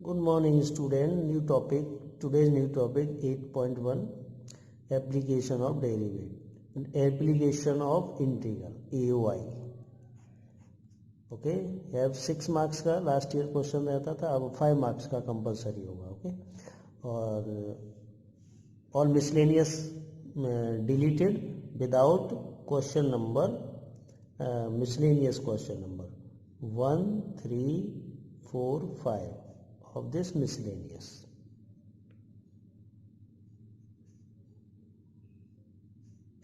Good morning, student. New topic. Today's new topic 8.1 application of derivative. Application of integral AOI. Okay. Have 6 marks का last year question रहता था, अब 5 marks का compulsory होगा. Okay. और all miscellaneous deleted without question number, miscellaneous question number 1, 3, 4, 5 of this miscellaneous.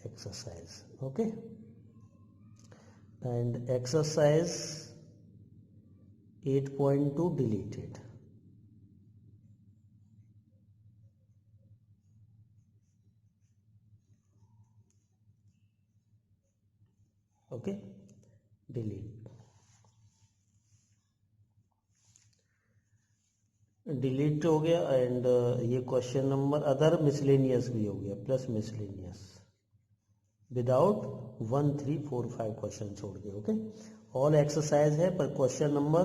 Exercise. Okay. And exercise 8.2 deleted. Okay. Delete. Delete हो गया and ये क्वेश्चन नंबर अदर मिसलेनियस भी हो गया प्लस मिसलेनियस विदाउट 1, 3, 4, 5 क्वेश्चन छोड़ के. ओके. ऑल एक्सरसाइज है पर question number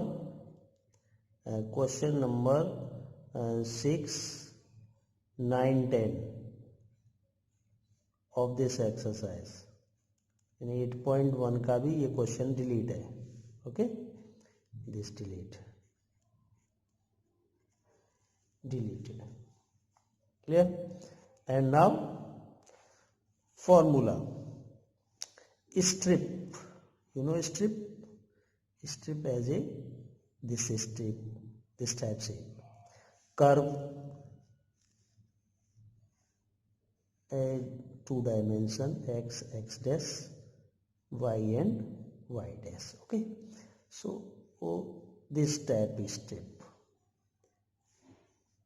6, 9, 10 of this exercise यानी 8.1 का भी ये क्वेश्चन डिलीट है. Okay. This deleted. Clear? And now formula. Strip. You know strip? Strip as a this strip, this type shape. Curve a 2 dimension x, x dash, y and y dash. Okay. So this type is strip.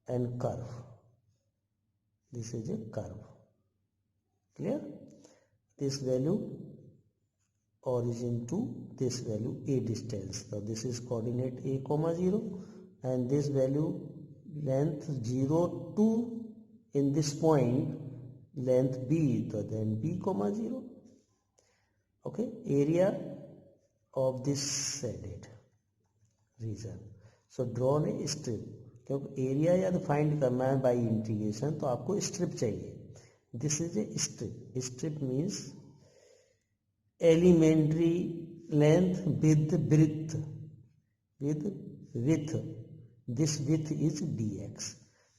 And curve. This is a curve. Clear? This value origin to this value a distance. So this is coordinate a comma 0 and this value length 0 to in this point length b. So then b comma 0. Okay. Area of this shaded region. So drawn a strip. क्योंकि area यदि find करना है by integration तो आपको strip चाहिए. This is a strip. Strip means elementary length with breadth with width. This width is dx.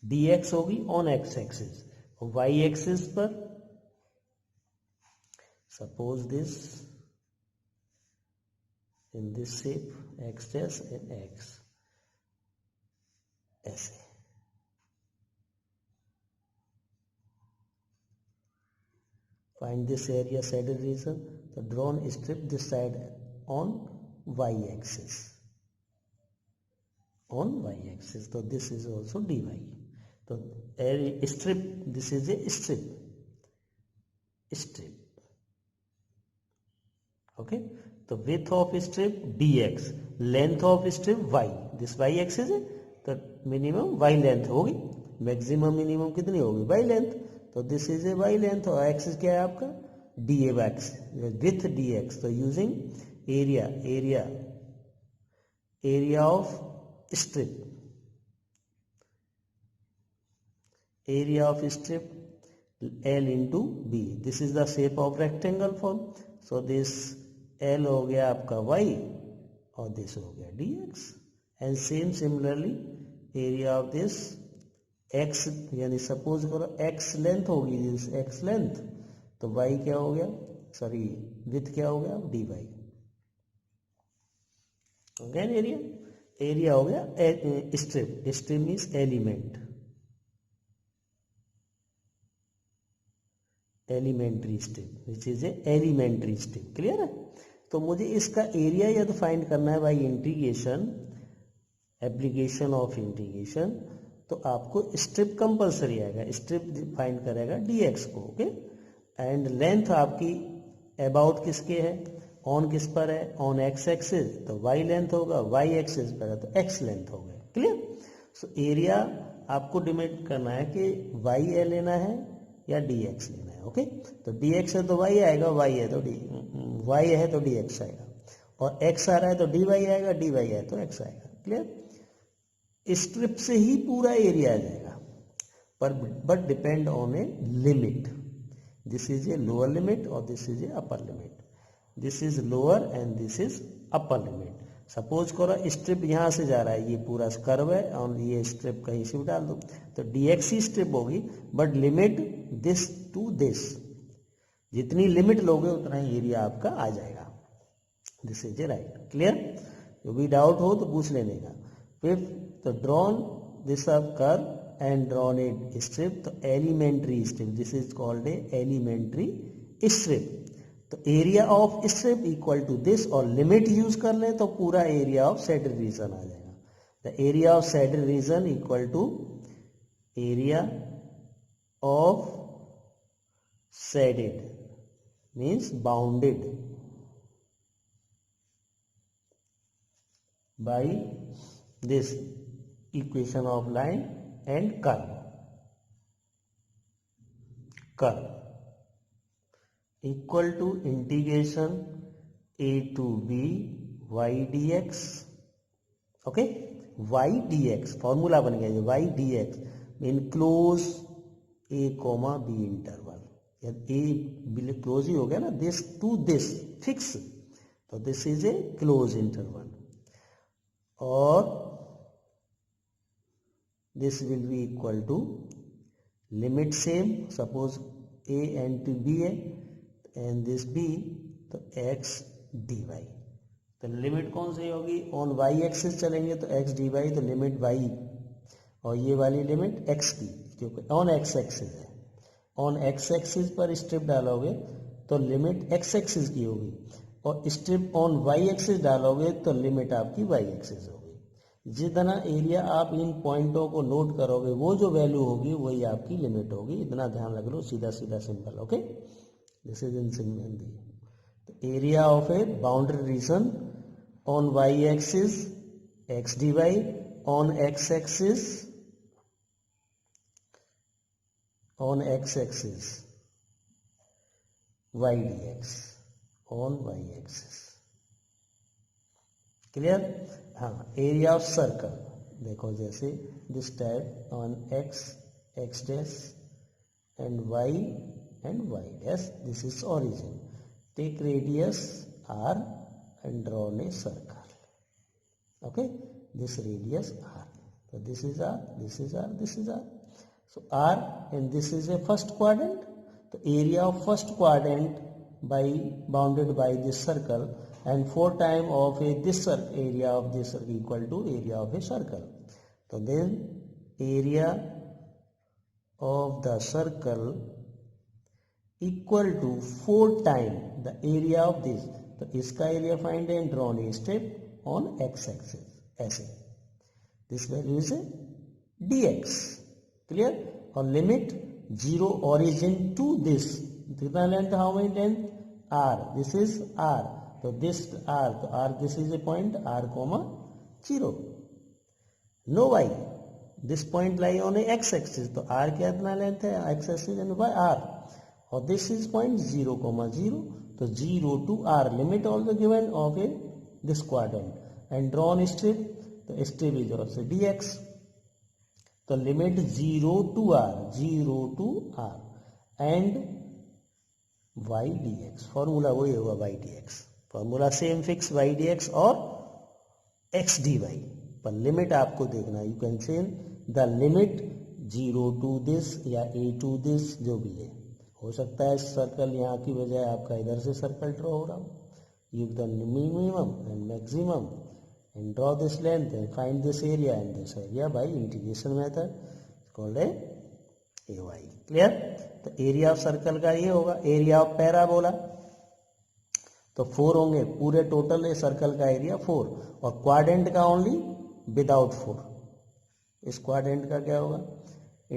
dx होगी on x axis और Y axis पर suppose this in this shape X dash and X ऐसे. Find this area shaded region. तो drawn strip this side on Y axis. On Y axis तो this is also dy. तो strip this is a strip. Okay. तो width of strip dx, length of strip y. This y axis है तो minimum Y length होगी. Maximum minimum कितनी होगी Y length. तो this is a Y length और axis क्या है आपका D X width D X. तो using area of strip L into B. This is the shape of rectangle form. So this L हो गया आपका y और this हो गया dx. And similarly area of this x यानी suppose करो x length होगी. दिस x लेंथ तो y क्या हो गया सॉरी विथ क्या हो गया dy. अगेन एरिया हो गया strip. Strip means elementary strip which is a elementary strip. Clear है. तो मुझे इसका एरिया यदि फाइंड करना है by integration application of integration तो आपको स्ट्रिप कंपलसरी आएगा. स्ट्रिप फाइंड करेगा dx को. ओके. एंड लेंथ आपकी अबाउट किसके है ऑन किस पर है ऑन एक्स एक्सिस तो y लेंथ होगा. y एक्सिस पर है तो x लेंथ हो गया. क्लियर. सो एरिया आपको डिमांड करना है कि y लेना है या dx लेना है. ओके. तो dx है तो y आएगा, y है तो dx आएगा और x आ रहा है तो dy आएगा, dy है तो x आएगा. क्लियर. स्ट्रिप से ही पूरा एरिया आ जाएगा, पर but depend on a limit. This is a lower limit और this is a upper limit. This is lower and this is upper limit. Suppose करो स्ट्रिप यहाँ से जा रहा है, ये पूरा कर्व है और ये स्ट्रिप कहीं से भी डाल दो तो dx ही स्ट्रिप होगी, but limit this to this. जितनी लिमिट लोगे उतना ही एरिया आपका आ जाएगा. This is a right. Clear? जो भी डाउट हो तो पूछ लेने का. फिफ्थ, तो drawn this curve and drawn a strip. तो elementary strip, this is called a elementary strip. तो area of strip equal to this, और लिमिट यूज कर ले तो पूरा एरिया ऑफ सैडल रीजन आ जाएगा. The area of shaded region equal to area of shaded means bounded by this equation of line and curve equal to integration a to b y dx. okay, y dx formula बन गया y dx mean close a comma b interval. A close ही हो गया ना, this to this fix, तो this is a close interval. और this will be equal to limit same, suppose A and to B है and this B, तो X D Y. तो limit कौन सी होगी? ऑन वाई एक्सिस चलेंगे तो एक्स डी वाई, तो लिमिट वाई, और ये वाली लिमिट एक्स की, क्योंकि ऑन एक्स एक्सिस है. ऑन एक्स एक्सिस पर स्ट्रिप डालोगे तो लिमिट एक्स एक्सिस की होगी, और स्ट्रिप ऑन वाई एक्सिस डालोगे तो लिमिट आपकी वाई एक्सिस होगी. जितना एरिया आप इन पॉइंटों को नोट करोगे वो जो वैल्यू होगी वही आपकी लिमिट होगी. इतना ध्यान रख लो, सीधा सीधा simple. Okay, this is in Hindi. तो area of a boundary region on Y axis X D Y, on x axis on x-axis y dx on y-axis. Clear? हाँ, एरिया ऑफ सर्कल देखो, जैसे this type on x x dash and y and y dash, this is origin. Take radius r and draw a circle. okay, this radius r, so this is r, this is r, this is r. So R, and this is a first quadrant. The area of first quadrant by bounded by this circle, and 4 times of this area of this circle equal to area of a circle. So then area of the circle equal to 4 times the area of this. तो इसका area find and drawn a step on x axis ऐसे. This value is dx. Clear? और limit 0 origin to this, कितना length, how many length, r, this is r, तो this r, तो r, this is a point r comma 0. No y, this point lie on a x axis, तो r क्या इतना length है, X axis and y r, और this is point 0 comma 0, तो 0 to r, limit also given of a this quadrant and drawn strip, तो strip is also dx. तो limit 0 to r and y dx, formula वही होगा y dx, formula same fix y dx और x dy, पर limit आपको देखना. You can say the limit 0 to this या a to this, जो भी है. हो सकता है सर्कल यहाँ की बजाय आपका इधर से सर्कल ड्रॉ हो रहा हो. You the minimum and maximum and draw this length and find this area and this area by integration method called a AY. clear? तो एरिया ऑफ सर्कल का ये होगा. एरिया ऑफ पैराबोला तो 4 होंगे, पूरे टोटल सर्कल का area 4, और quadrant का ओनली विदाउट 4. इस क्वाड्रेंट का क्या होगा,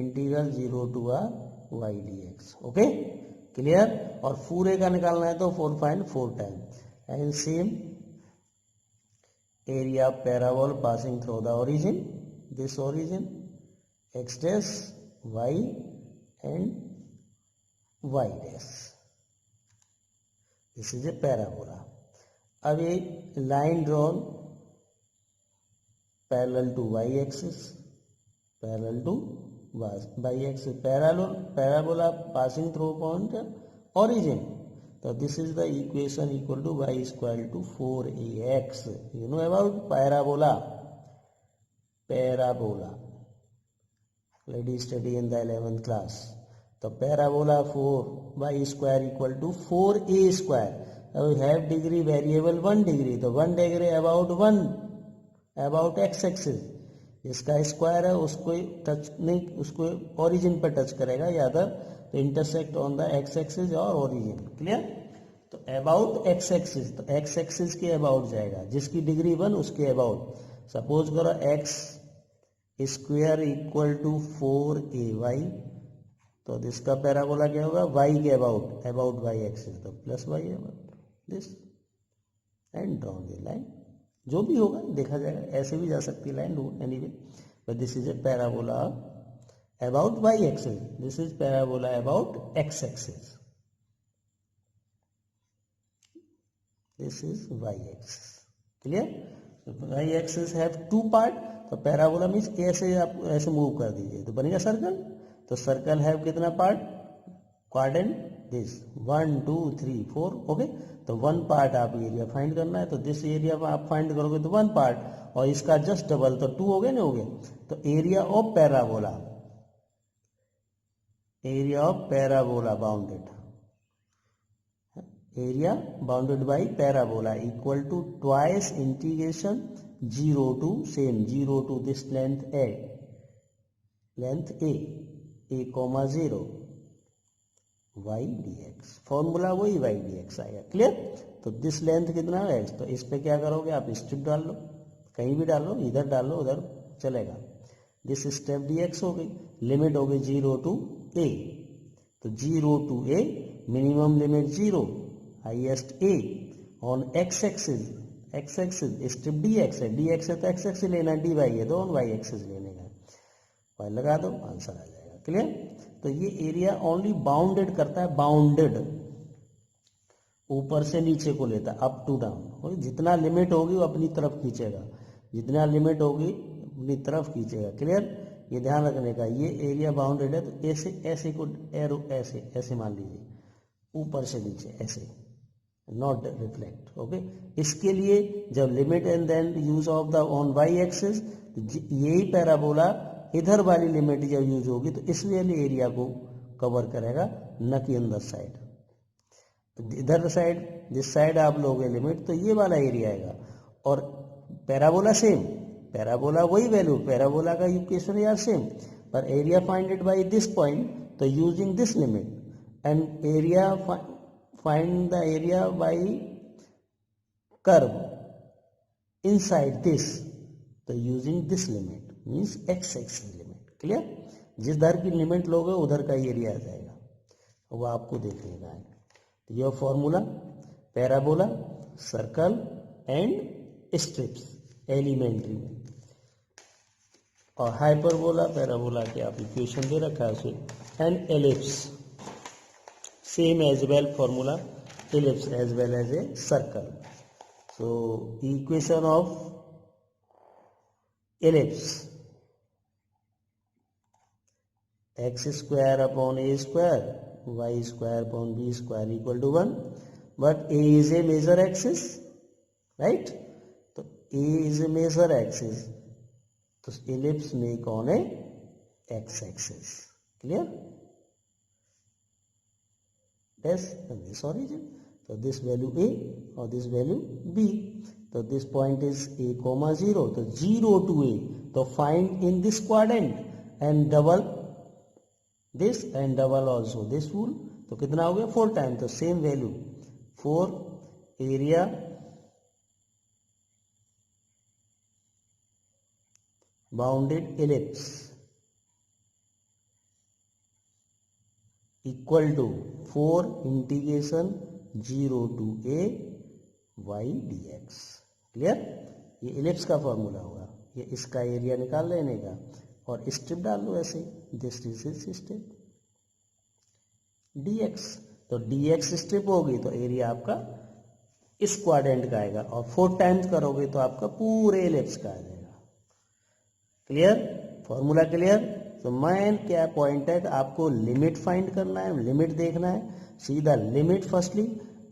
integral 0 to r y dx. Okay, clear? और पूरे का निकालना है तो 4 find 4 time. And same area of parabol passing through the origin, this origin x dash y and y dash, this is a parabola. अब ये line drawn parallel to y axis, parallel to y axis, parabola passing through point origin. So this is the equation equal to y square to 4ax. You know about parabola. Parabola. Ladies study in the 11th class. So parabola 4y square equal to 4a square. Now we have degree variable 1 degree. तो 1 degree about x axis. इसका square है उसको touch नहीं, उसको origin पर touch करेगा या other तो intersect on the x axis और ओरिजिन. क्लियर. तो अबाउट एक्स एक्सिस, तो एक्स एक्सिस के अबाउट जाएगा, जिसकी डिग्री 1 उसके अबाउट. सपोज करो x square equal to 4ay, तो इसका पैराबोला क्या होगा, y के अबाउट y एक्सिस, तो plus y about this and draw the line. जो भी होगा देखा जाएगा, ऐसे भी जा सकती है line, anyway, but this is a parabola about y axis. This is parabola about x axis. This is y axis. Clear? So y axis have two part. तो पैराबोला मीन्स ऐसे आप ऐसे मूव कर दीजिए तो बनेगा सर्कल. तो circle have कितना पार्ट, क्वाड्रेंट, दिस 1 2 3 4. ओके, तो 1 पार्ट आप एरिया फाइंड करना है. तो दिस एरिया आप फाइंड करोगे तो 1 पार्ट, और इसका जस्ट डबल तो 2 हो गए ना, हो गए. तो area of parabola, area of parabola bounded, area bounded by parabola equal to twice integration 0 to same 0 to this length a comma 0 y dx. Formula वही y dx आएगा. क्लियर. तो दिस लेंथ कितना है x, तो इस पे क्या करोगे आप, स्टेप डाल लो, कहीं भी डालो, इधर डालो उधर चलेगा. दिस स्टेप dx हो गई, लिमिट हो गई 0 टू a, तो 0 to a, minimum limit 0, highest a on x axis, step dx है, dx है तो x एक्सिस लेना, dy है तो ऑन y एक्सिस लेने का, y लगा दो, आंसर आ जाएगा. क्लियर. तो ये एरिया ओनली बाउंडेड करता है, बाउंडेड ऊपर से नीचे को लेता है, अप टू डाउन. जितना लिमिट होगी वो अपनी तरफ खींचेगा, जितना लिमिट होगी अपनी तरफ खींचेगा. क्लियर. ये ध्यान रखने का, ये एरिया बाउंडेड है तो ऐसे ऐसे को एरो ऐसे ऐसे मान लीजिए, ऊपर से नीचे ऐसे, नॉट रिफ्लेक्ट. ओके, इसके लिए जब limit and then use of the on Y axis, यही पैराबोला इधर वाली लिमिट जब यूज होगी तो इस वाले एरिया को कवर करेगा, न कि अंदर साइड. इधर साइड, जिस साइड आप लोगे लिमिट, तो ये वाला एरिया आएगा. और पैराबोला सेम, पैराबोला वही वैल्यू, पैराबोला का इक्वेशन यार सेम, पर area finded by this point, तो using this limit and area find the area by curve inside this, तो using this limit means X axis limit. Clear. जिधर की limit लोगे उधर का एरिया आ जाएगा, वो आपको देख लेना है. यह formula parabola, circle and strips elementary में, और हाइपरबोला पैराबोला के आप इक्वेशन दे रखा है उसे, and ellipse same as well formula, ellipse as well as a circle. So equation of ellipse, x square upon a square, y square upon b square equal to 1, but a is a major axis, right. तो a is a major axis, तो ellipse make on a x axis. Clear. This origin, so this value a or this value b, so this point is a comma 0, तो 0 to a, तो find in this quadrant and double this and double also this rule, तो कितना हो गया 4 time, तो same value 4 area bounded ellipse equal to 4 integration 0 to a y dx. क्लियर. ये ellipse का फॉर्मूला होगा, ये इसका एरिया निकाल लेने का और स्ट्रिप डाल लो ऐसे, दिस इज स्ट्रिप dx, तो dx स्ट्रिप होगी तो एरिया आपका इस क्वाड्रेंट का आएगा, और 4 टाइम्स करोगे तो आपका पूरे एलिप्स का आ जाएगा. Clear, formula clear. तो मेन क्या पॉइंट है कि आपको लिमिट फाइंड करना है, लिमिट देखना है, सीधा limit firstly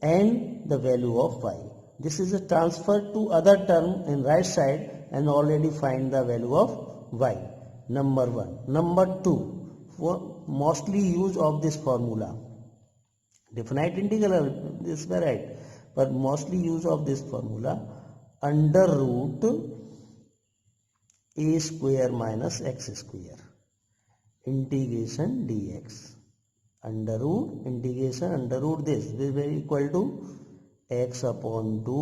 and the value of y. This is a transfer to other term in right side and already find the value of y. Number 1. Number 2, mostly use of this formula, definite integral, this is right, but mostly use of this formula, under root a square minus x square integration dx. Under root integration under root this will be equal to x upon 2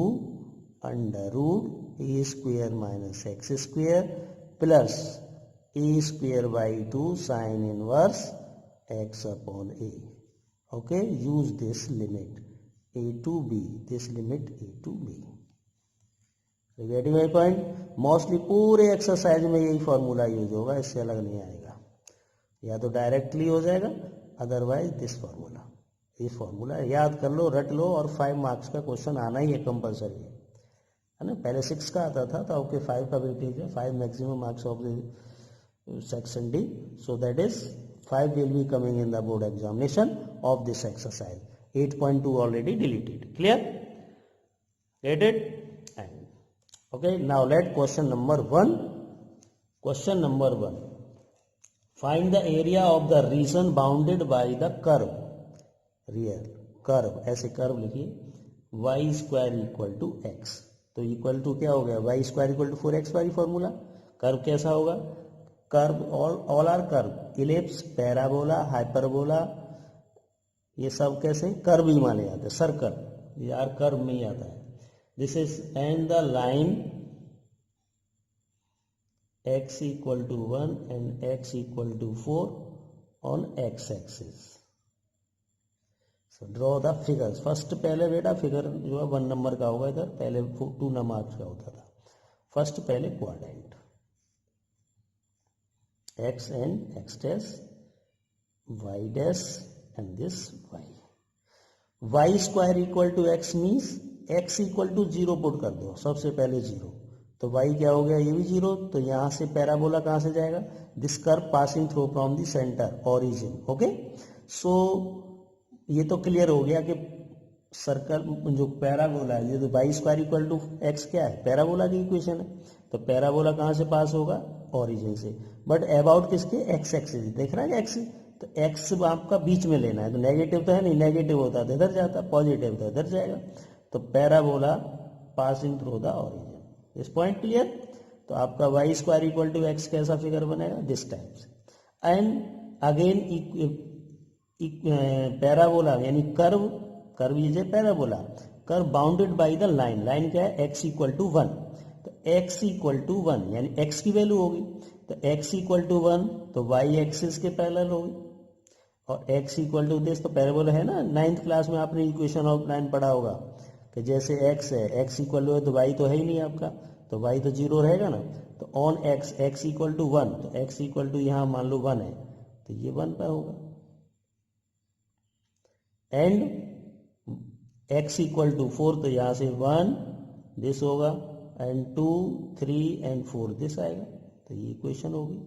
under root a square minus x square plus a square by 2 sin inverse x upon a. Okay, use this limit a to b, this limit a to b. Getting my point? Mostly पूरे exercise में यही formula use होगा, इससे अलग नहीं आएगा, या तो डायरेक्टली हो जाएगा, अदरवाइज दिस फॉर्मूला. ये फॉर्मूला याद कर लो, रट लो, और 5 मार्क्स का क्वेश्चन आना ही है कंपलसरी है ना. पहले 6 का आता था, तो आपके 5 का वेटेज है, 5 maximum marks of the section D. So that is 5 will be coming in the board examination of this exercise. 8.2 already deleted. Clear? Get it? And okay, now let question number 1. Question number 1. Find the area of the region bounded by the curve. Real curve, ऐसे curve लिखिए, y square equal to x. तो equal to क्या हो गया, y square equal to 4x वाली formula. Curve कैसा होगा, curve all are curve, ellipse, parabola, hyperbola, ये सब कैसे कर्व ही माने जाते हैं, सर्कल, ये आर कर्व में ही आता है. This is and the line x equal to 1 and x equal to 4 on x axis. So draw the figures. First पहले बेटा फिगर जो है 1 नंबर का होगा, इधर पहले 2 मार्क्स का होता था. फर्स्ट पहले quadrant x and x dash, y dash and this y. y square equal to x means x equal to 0 put कर दो, सबसे पहले 0, तो y क्या हो गया, ये भी 0. तो यहां से पैराबोला कहां से जाएगा, this curve passing through from the centre origin. Okay, so ये तो क्लियर हो गया कि सर्कल जो पैराबोला है, ये तो y square equal to x क्या है, पैराबोला की इक्वेशन है. तो पैराबोला कहां से पास होगा, ओरिजिन से. बट अबाउट किसके, x एक्सिस, देख रहा है x, तो x आपका बीच में लेना है. तो नेगेटिव तो है नहीं, नेगेटिव होता तो इधर जाता, पॉजिटिव तो इधर जाएगा. तो parabola passing through the origin. इस पॉइंट क्लियर. तो आपका y square equal to x कैसा फिगर बनेगा, this types. And again parabola यानी curve, curve is a parabola, curve bounded by the line, line क्या है, x इक्वल टू 1. तो x equal to 1 यानी x की वैल्यू होगी, तो x इक्वल टू 1 तो y एक्सिस के पैरेलल होगी, और x इक्वल टू दिस, तो पैराबोला है ना, 9th क्लास में आपने इक्वेशन ऑफ लाइन पढ़ा होगा कि जैसे x है, x इक्वल टू है तो y तो है ही नहीं आपका, तो y तो 0 रहेगा ना. तो on x, x equal to 1, तो x इक्वल टू यहाँ मान लो 1 है, तो ये 1 पे होगा. एंड x इक्वल टू 4, तो यहाँ से 1 दिस होगा, एंड 2, 3 एंड 4 दिस आएगा. तो ये इक्वेशन होगी.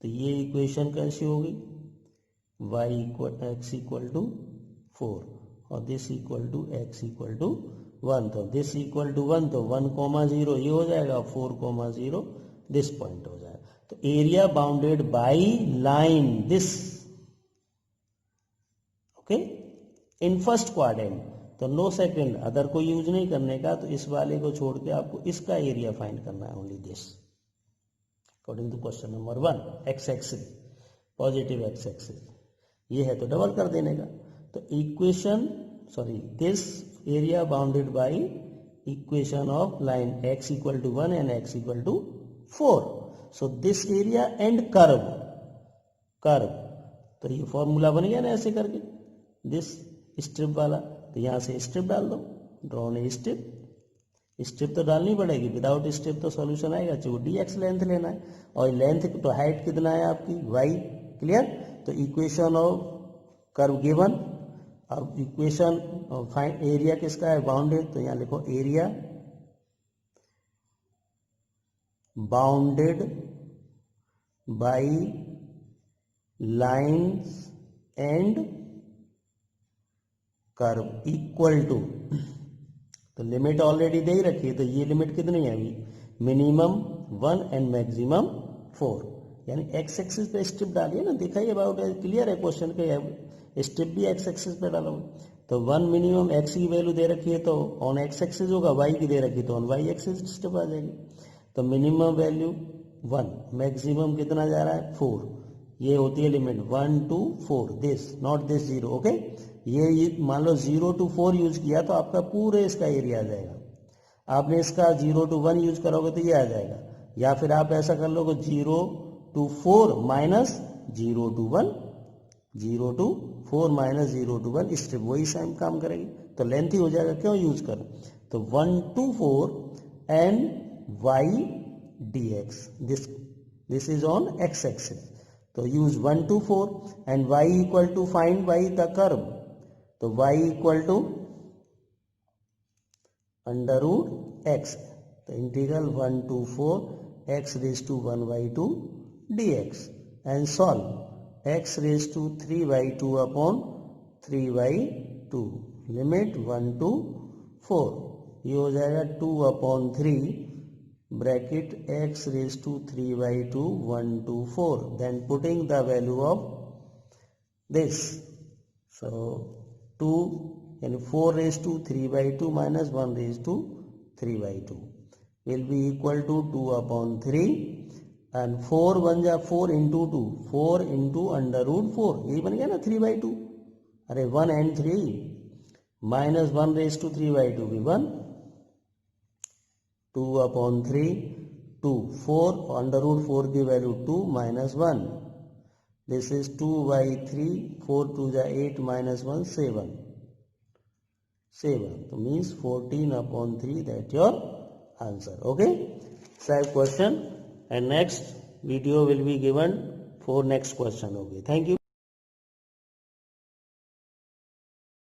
तो ये इक्वेशन कैसी होगी, y equal x equal to 4 और this equal to x equal to 1. तो दिस इक्वल टू 1, तो 1,0 ये हो जाएगा, 4,0 दिस पॉइंट हो जाएगा. तो area bounded by line this, okay, in first quadrant. तो नो सेकंड, अदर को यूज नहीं करने का, तो इस वाले को छोड़ के आपको इसका एरिया फाइंड करना है, only this, according to question number 1. X axis, positive x axis ये है, तो डबल कर देने का. तो equation this area bounded by equation of line x equal to 1 and x equal to 4. So this area and curve, तो ये formula बन गया ना ऐसे करके, दिस स्ट्रिप वाला. तो यहां से स्ट्रिप डाल दो, ड्रॉ ने स्ट्रिप तो डालनी पड़ेगी, विदाउट स्ट्रिप तो सॉल्यूशन आएगा. जो dx लेंथ लेना है, और लेंथ तो हाइट कितना है आपकी y. क्लियर. तो इक्वेशन ऑफ कर्व गिवन, अब इक्वेशन फाइंड एरिया किसका है, बाउंडेड. तो यहां लिखो area bounded by lines and curve equal to, तो लिमिट ऑलरेडी दे ही रखी है, तो ये लिमिट कितनी है अभी, मिनिमम 1 एंड मैक्सिमम 4, यानी एक्स एक्सिस पे स्टेप डालिए ना, दिखाइए अबाउट क्लियर है क्वेश्चन के, स्टेप भी एक्स एक्सिस पे डालो। तो 1 मिनिमम एक्स की वैल्यू दे रखी है तो ऑन एक्स एक्सिस होगा, वाई की दे रखी है तो ऑन वाई एक्सिस स्टेप आ जाएगी। तो मिनिमम वैल्यू 1, मैक्सिमम कितना जा रहा है 4, ये होती है limit 1 to 4, this not this 0, okay. ये मान लो 0 to 4 यूज किया तो आपका पूरे इसका एरिया आ जाएगा, आपने इसका 0 to 1 यूज करोगे तो ये आ जाएगा, या फिर आप ऐसा कर लोगे 0 to 4 minus 0 to 1, 0 to 4 minus 0 to 1 step वही सेम काम करेगी, तो लेंथ ही हो जाएगा, क्यों यूज करो। तो 1 to 4 and y dx, this is on x axis, तो use 1 to 4 and y equal to find y the curve, तो y equal to under root x, तो integral 1 to 4 x raise to 1 by 2 dx and solve x raise to 3 by 2 upon 3 by 2, limit 1 to 4, ये हो जाएगा 2 upon 3 bracket x raise to 3 by 2 1 to 4, then putting the value of this, so 2 यानी 4 raised to 3 by 2 minus 1 raised to 3 by 2 will be equal to 2 upon 3 and 4 बन जा 4 into 2, 4 into under root 4, यही बन गया ना 3 by 2, अरे 1 and 3 minus 1 raised to 3 by 2 भी 1, 2 upon 3, 2, 4 under root 4 की value 2 minus 1, this is 2 by 3, 4 2 जा 8 minus 1 7, so means 14 upon 3, that your answer, okay. Same question and next video will be given for next question, okay. Thank you.